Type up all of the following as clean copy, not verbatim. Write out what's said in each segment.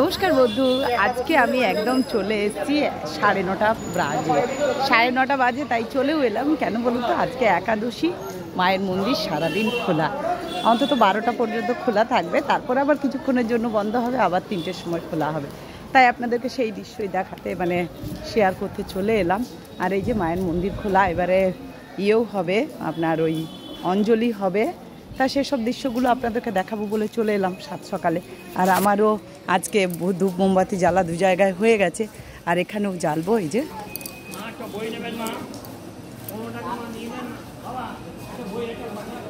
নমস্কার বন্ধু, আজকে আমি একদম চলে এসেছি 9:30 বাজে। 9:30 বাজে তাই চলেও এলাম। কেন বলুন তো, আজকে একাদশী, মায়ের মন্দির সারাদিন খোলা, অন্তত 12টা পর্যন্ত খোলা থাকবে, তারপর আবার কিছুক্ষণের জন্য বন্ধ হবে, আবার 3টের সময় খোলা হবে। তাই আপনাদেরকে সেই দৃশ্যই দেখাতে শেয়ার করতে চলে এলাম। আর এই যে মায়ের মন্দির খোলা, এবারে ইয়েও হবে আপনার ওই অঞ্জলি হবে, তা সেসব দৃশ্যগুলো আপনাদেরকে দেখাবো বলে চলে এলাম সাত সকালে। আর আমারও আজকে ধূপ মোমবাতি জ্বালা 2 জায়গায় হয়ে গেছে, আর এখানেও জ্বালবো।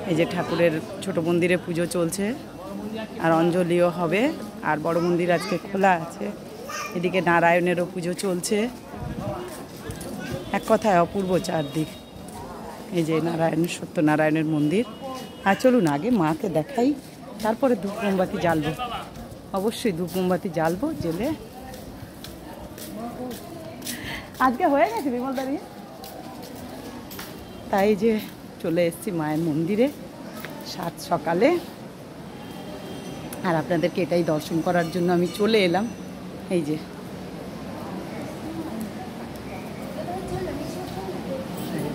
এই যে ঠাকুরের ছোট মন্দিরে পুজো চলছে, আর অঞ্জলিও হবে, আর বড় মন্দির আজকে খোলা আছে। এদিকে নারায়ণেরও পুজো চলছে। এক কথায় অপূর্ব চারদিক। এই যে সত্যনারায়ণের মন্দির। আর চলুন আগে মাকে দেখাই, তারপরে ধূপ মোমবাতি জ্বালবো। অবশ্যই ধূপ মোমবাতি জ্বালবো, জেলে। আজকে হয়ে গেছে বিমল দাঁড়িয়ে, তাই যে চলে এসেছি মায়ের মন্দিরে সাত সকালে। আর আপনাদেরকে এটাই দর্শন করার জন্য আমি চলে এলাম। এই যে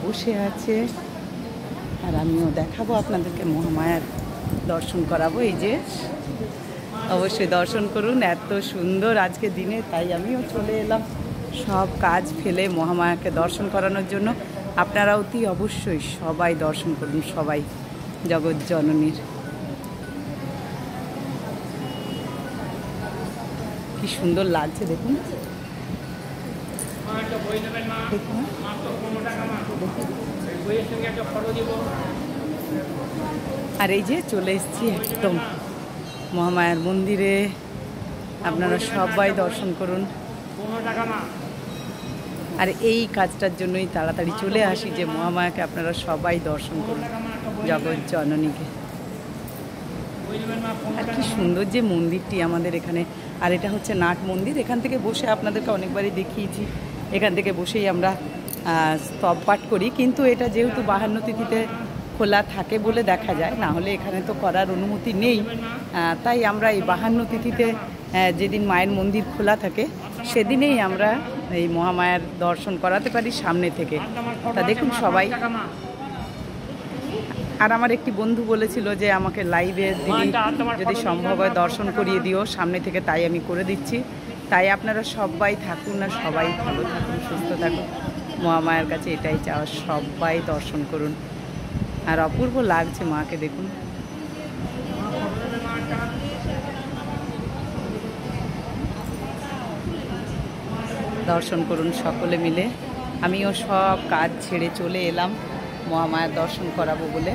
বসে আছে, আর আমিও দেখাবো আপনাদেরকে, মহামায়ার দর্শন করাবো। এই যে অবশ্যই দর্শন করুন, এত সুন্দর আজকে দিনে, তাই আমিও চলে এলাম সব কাজ ফেলে মহামায়াকে দর্শন করানোর জন্য। আপনারা অতি অবশ্যই সবাই দর্শন করুন, সবাই জগৎ জননীর। কি সুন্দর লাগছে দেখুন। আর এই যে চলে এসেছি একদম মহামায়ার মন্দিরে, আপনারা সবাই দর্শন করুন। আর এই কাজটার জন্যই তাড়াতাড়ি চলে আসি যে মহামায়াকে আপনারা সবাই দর্শন করুন, জগৎ জননীকে। আর কি সুন্দর যে মন্দিরটি আমাদের এখানে। আর এটা হচ্ছে নাট মন্দির। এখান থেকে বসে আপনাদেরকে অনেকবারই দেখিয়েছি, এখান থেকে বসেই আমরা স্তব পাঠ করি। কিন্তু এটা যেহেতু 52 তিথিতে খোলা থাকে বলে দেখা যায়, না হলে এখানে তো করার অনুমতি নেই। তাই আমরা এই 52 তিথিতে যেদিন মায়ের মন্দির খোলা থাকে সেদিনেই আমরা এই মহামায়ার দর্শন করাতে পারি সামনে থেকে। তা দেখুন সবাই। আর আমার একটি বন্ধু বলেছিল যে আমাকে লাইভে দিদি যদি সম্ভব হয় দর্শন করিয়ে দিও সামনে থেকে, তাই আমি করে দিচ্ছি। তাই আপনারা সবাই থাকুন, আর সবাই ভালো থাকুন, সুস্থ থাকুন। মহামায়ার কাছে এটাই চাওয়া, সবাই দর্শন করুন। আর অপূর্ব লাগছে মাকে দেখুন। দর্শন করুন সকলে মিলে। আমিও সব কাজ ছেড়ে চলে এলাম মহামায়ার দর্শন করাবো বলে।